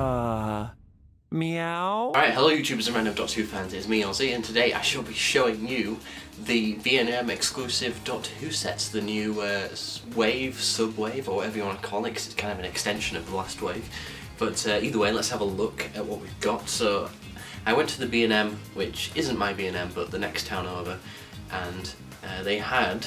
Meow? Alright, hello YouTubers and random Doctor Who fans, it's me Ozzy, and today I shall be showing you the B&M exclusive Doctor Who sets, the new wave, subwave, or whatever you want to call it, 'cause it's kind of an extension of the last wave. But either way, let's have a look at what we've got. So I went to the B&M, which isn't my B&M, but the next town over, and they had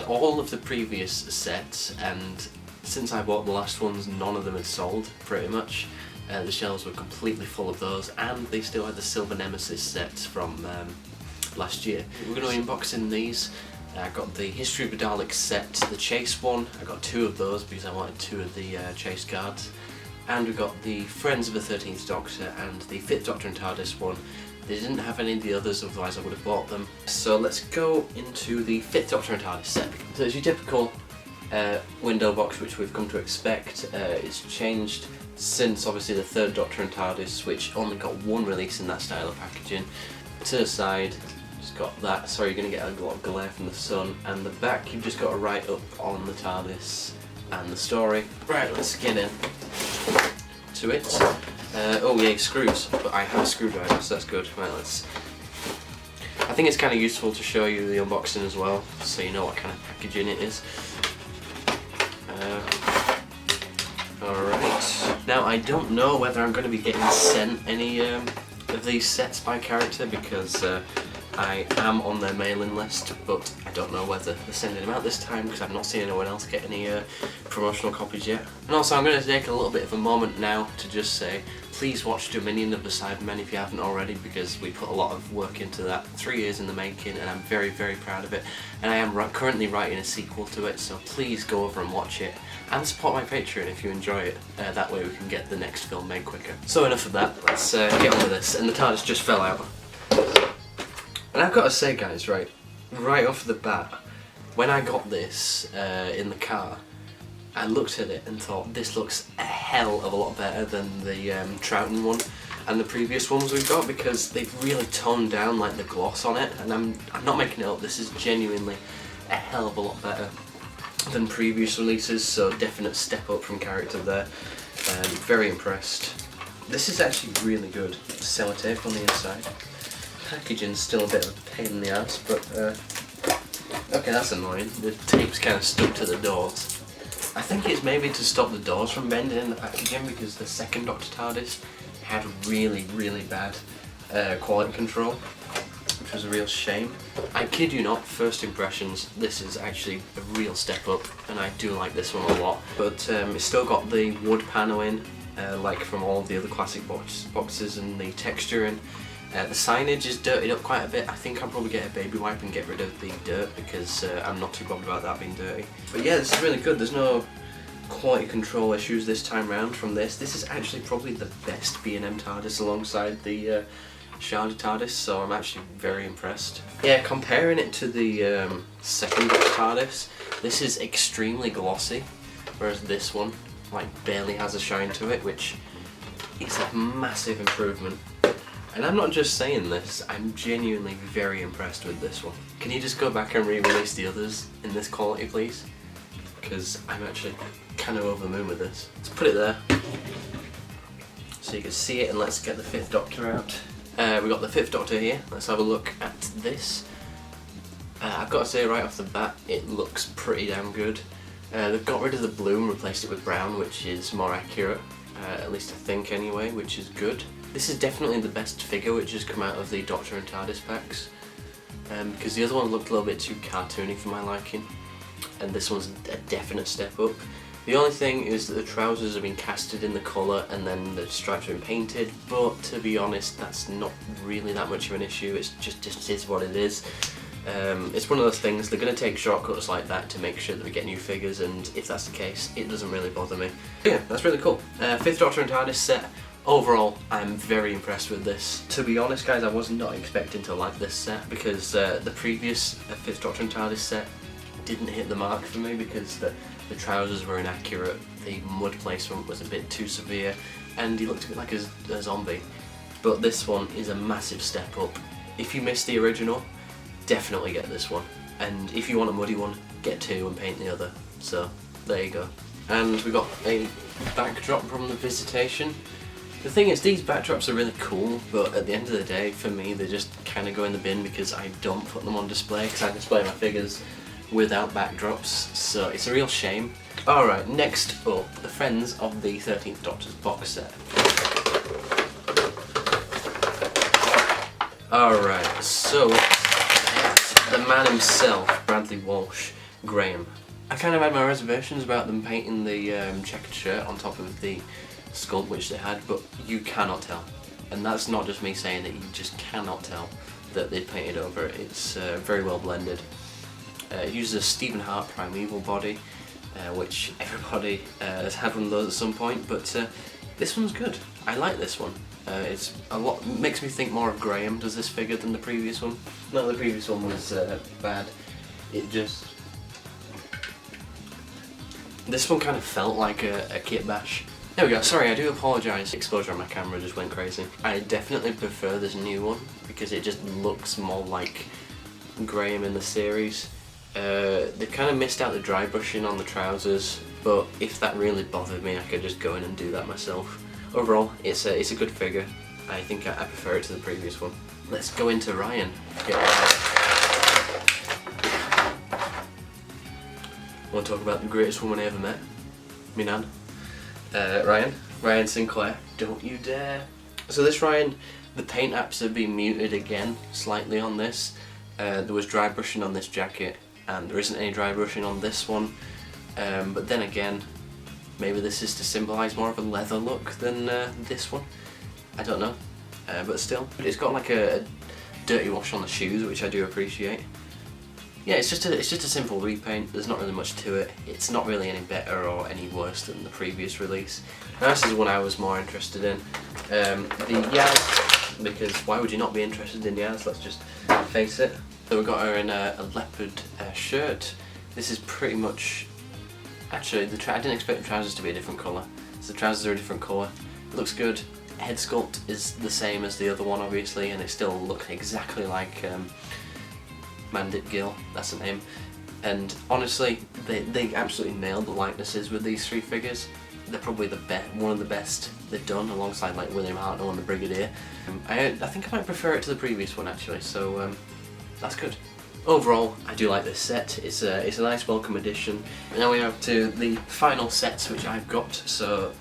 all of the previous sets, and since I bought the last ones, none of them had sold, pretty much. The shelves were completely full of those, and they still had the Silver Nemesis sets from last year. We're going to be unboxing these. I got the History of the Dalek set, the Chase one. I got two of those because I wanted two of the Chase cards. And we got the Friends of the 13th Doctor and the 5th Doctor and Tardis one. They didn't have any of the others, otherwise I would have bought them. So let's go into the 5th Doctor and Tardis set. So it's your typical window box, which we've come to expect. It's changed since obviously the 3rd Doctor and Tardis, which only got one release in that style of packaging. To the side, just got that, sorry you're going to get a lot of glare from the sun, and the back you've just got to write up on the TARDIS and the story. Right, let's get in to it. Oh yeah, screws, but I have a screwdriver, so that's good. Right, I think it's kind of useful to show you the unboxing as well, so you know what kind of packaging it is. Alright, now I don't know whether I'm going to be getting sent any of these sets by character, because I am on their mailing list, but I don't know whether they're sending them out this time because I've not seen anyone else get any promotional copies yet. And also I'm going to take a little bit of a moment now to just say, please watch Dominion of the Cybermen if you haven't already, because we put a lot of work into that, 3 years in the making, and I'm very, very proud of it. And I am currently writing a sequel to it, so please go over and watch it, and support my Patreon if you enjoy it. That way we can get the next film made quicker. So enough of that, let's get on with this. And the TARDIS just fell out. And I've got to say guys, right off the bat, when I got this in the car, I looked at it and thought, this looks a hell of a lot better than the Troughton one and the previous ones we've got, because they've really toned down like the gloss on it, and I'm not making it up, this is genuinely a hell of a lot better than previous releases, so definite step up from character there. Very impressed. This is actually really good. Sellotape on the inside. Packaging's still a bit of a pain in the ass, but okay, that's annoying. The tape's kind of stuck to the doors. I think it's maybe to stop the doors from bending in the packaging, because the 2nd Doctor TARDIS had really, really bad quality control, which was a real shame. I kid you not, first impressions, this is actually a real step up, and I do like this one a lot. But it's still got the wood paneling, like from all the other classic boxes, and the texturing. The signage is dirtied up quite a bit. I think I'll probably get a baby wipe and get rid of the dirt, because I'm not too bothered about that being dirty. But yeah, this is really good. There's no quality control issues this time round from this. This is actually probably the best B&M TARDIS alongside the Sharded TARDIS, so I'm actually very impressed. Yeah, comparing it to the 2nd TARDIS, this is extremely glossy, whereas this one like barely has a shine to it, which is a massive improvement. And I'm not just saying this, I'm genuinely very impressed with this one. Can you just go back and re-release the others in this quality, please? Because I'm actually kind of over the moon with this. Let's put it there, so you can see it, and let's get the 5th Doctor out. We've got the 5th Doctor here. Let's have a look at this. I've got to say right off the bat, it looks pretty damn good. They've got rid of the blue and replaced it with brown, which is more accurate, at least I think anyway, which is good. This is definitely the best figure which has come out of the Doctor and TARDIS packs, because the other one looked a little bit too cartoony for my liking, and this one's a definite step up. The only thing is that the trousers have been casted in the colour, and then the stripes have been painted, but to be honest, that's not really that much of an issue. It's just is what it is. It's one of those things, they're going to take shortcuts like that to make sure that we get new figures, and if that's the case, it doesn't really bother me. But yeah, that's really cool. 5th Doctor and TARDIS set. Overall, I'm very impressed with this. To be honest guys, I was not expecting to like this set, because the previous 5th Doctor and TARDIS set didn't hit the mark for me, because the trousers were inaccurate, the mud placement was a bit too severe, and he looked a bit like a zombie. But this one is a massive step up. If you missed the original, definitely get this one. And if you want a muddy one, get two and paint the other. So, there you go. And we got a backdrop from the Visitation. The thing is, these backdrops are really cool, but at the end of the day, for me, they just kind of go in the bin because I don't put them on display, because I display my figures without backdrops, so it's a real shame. Alright, next up, the Friends of the 13th Doctor's box set. Alright, so the man himself, Bradley Walsh, Graham. I kind of had my reservations about them painting the checkered shirt on top of the sculpt which they had, but you cannot tell. And that's not just me saying that, you just cannot tell that they painted over it. It's very well blended. It uses a Stephen Hart Primeval body, which everybody has had one of those at some point, but this one's good. I like this one. It's a lot, makes me think more of Graham does this figure than the previous one. No, the previous one was bad. It just... This one kind of felt like a kit bash. There we go, sorry, I do apologise. Exposure on my camera just went crazy. I definitely prefer this new one because it just looks more like Graham in the series. They kind of missed out the dry brushing on the trousers, but if that really bothered me, I could just go in and do that myself. Overall, it's a good figure. I think I prefer it to the previous one. Let's go into Ryan. Want to talk about the greatest woman I ever met? Me nan. Ryan Sinclair. Don't you dare. So this Ryan, the paint apps have been muted again slightly on this. There was dry brushing on this jacket, and there isn't any dry brushing on this one. But then again, maybe this is to symbolise more of a leather look than this one. I don't know. But still, it's got like a dirty wash on the shoes, which I do appreciate. Yeah, it's just a simple repaint. There's not really much to it. It's not really any better or any worse than the previous release. Now this is one I was more interested in. The Yaz, because why would you not be interested in Yaz? Let's just face it. So we got her in a leopard shirt. This is pretty much... Actually, I didn't expect the trousers to be a different colour. So the trousers are a different colour. It looks good. Head sculpt is the same as the other one, obviously, and they still look exactly like Mandip Gill, that's the name. And honestly, they absolutely nailed the likenesses with these three figures. They're probably one of the best they've done, alongside like William Hartnell and the Brigadier. I think I might prefer it to the previous one actually, so that's good. Overall, I do like this set. It's a nice welcome addition. Now we have to the final sets which I've got, so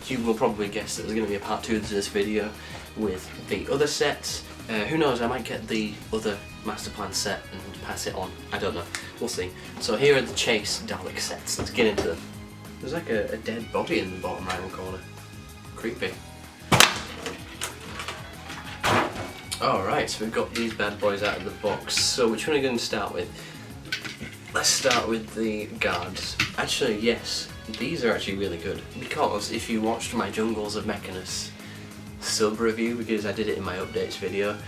you will probably guess that there's going to be a part 2 to this video with the other sets. Who knows, I might get the other Master Plan set and pass it on. I don't know. We'll see. So here are the Chase Dalek sets. Let's get into them. There's like a dead body in the bottom right hand corner. Creepy. Alright, so we've got these bad boys out of the box. So which one are we going to start with? Let's start with the guards. Actually, yes, these are actually really good. Because if you watched my Jungles of Mechanus sub review, because I did it in my updates video,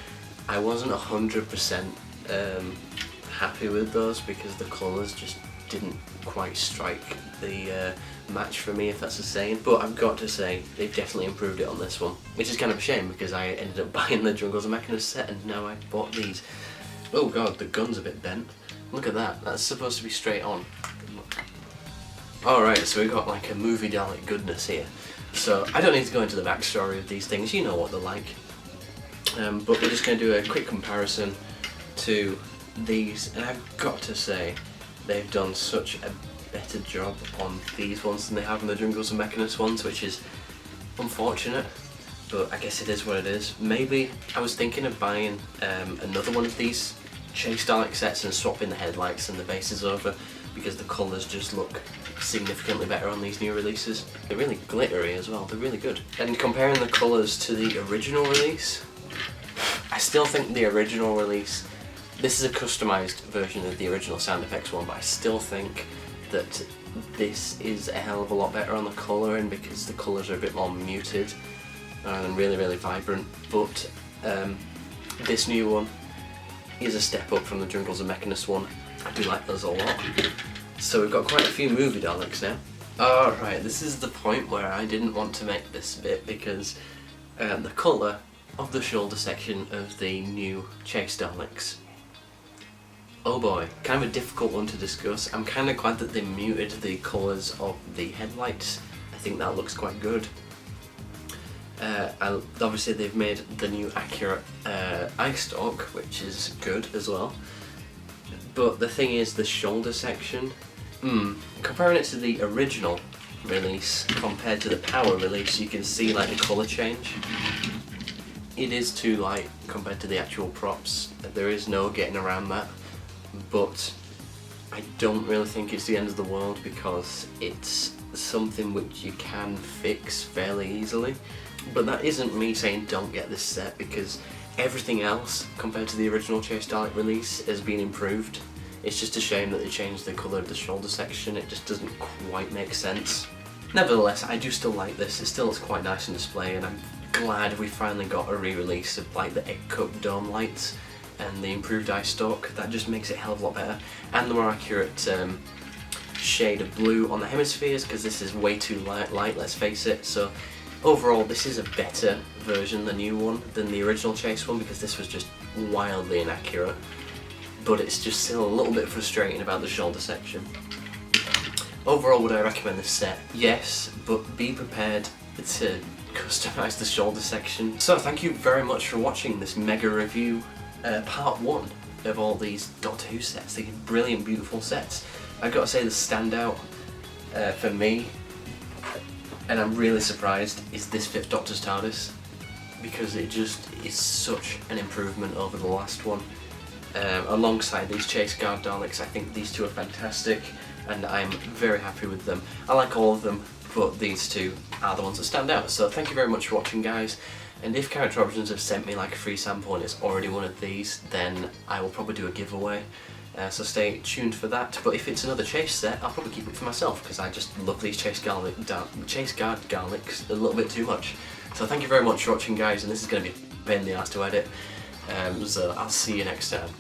I wasn't 100% happy with those because the colours just didn't quite strike the match for me, if that's a saying. But I've got to say, they've definitely improved it on this one, which is kind of a shame because I ended up buying the Jungles of Mechanus set and now I bought these. Oh god, the gun's a bit bent. Look at that, that's supposed to be straight on. Alright, so we've got like a movie Dalek goodness here. So I don't need to go into the backstory of these things, you know what they're like. But we're just going to do a quick comparison to these, and I've got to say they've done such a better job on these ones than they have on the Jungles of Mechanus ones, which is unfortunate, but I guess it is what it is. Maybe I was thinking of buying another one of these Chase Dalek sets and swapping the headlights and the bases over, because the colours just look significantly better on these new releases. They're really glittery as well, they're really good. And comparing the colours to the original release, I still think the original release, this is a customised version of the original sound effects one, but I still think that this is a hell of a lot better on the colouring because the colours are a bit more muted and really vibrant. But this new one is a step up from the Jungles of Mechanus one. I do like those a lot. So we've got quite a few movie Daleks now. Alright, this is the point where I didn't want to make this bit because the colour of the shoulder section of the new Chase Daleks Oh boy, kind of a difficult one to discuss. I'm kind of glad that they muted the colours of the headlights. I think that looks quite good. Obviously they've made the new accurate eye stalk, which is good as well. But the thing is, the shoulder section, comparing it to the original release compared to the power release, you can see like the colour change. It is too light compared to the actual props. There is no getting around that. But I don't really think it's the end of the world, because it's something which you can fix fairly easily. But that isn't me saying don't get this set, because everything else compared to the original Chase Dalek release has been improved. It's just a shame that they changed the colour of the shoulder section. It just doesn't quite make sense. Nevertheless, I do still like this. It still looks quite nice on display, and I'm glad we finally got a re-release of like the egg cup dome lights and the improved eye stalk. That just makes it a hell of a lot better, and the more accurate shade of blue on the hemispheres, because this is way too light, let's face it. So overall, this is a better version, the new one, than the original Chase one, because this was just wildly inaccurate. But it's just still a little bit frustrating about the shoulder section. Overall, would I recommend this set? Yes, but be prepared to customise the shoulder section. So thank you very much for watching this mega review, part 1 of all these Doctor Who sets, these brilliant, beautiful sets. I've got to say the standout for me, and I'm really surprised, is this 5th Doctor's Tardis, because it just is such an improvement over the last one. Alongside these Chase Guard Daleks, I think these two are fantastic, and I'm very happy with them. I like all of them, but these two are the ones that stand out. So thank you very much for watching, guys. And if Character Options have sent me like a free sample and it's already one of these, then I will probably do a giveaway. So stay tuned for that. But if it's another Chase set, I'll probably keep it for myself, because I just love these Chase Guard Daleks a little bit too much. So thank you very much for watching, guys, and this is going to be a pain in the ass to edit. So I'll see you next time.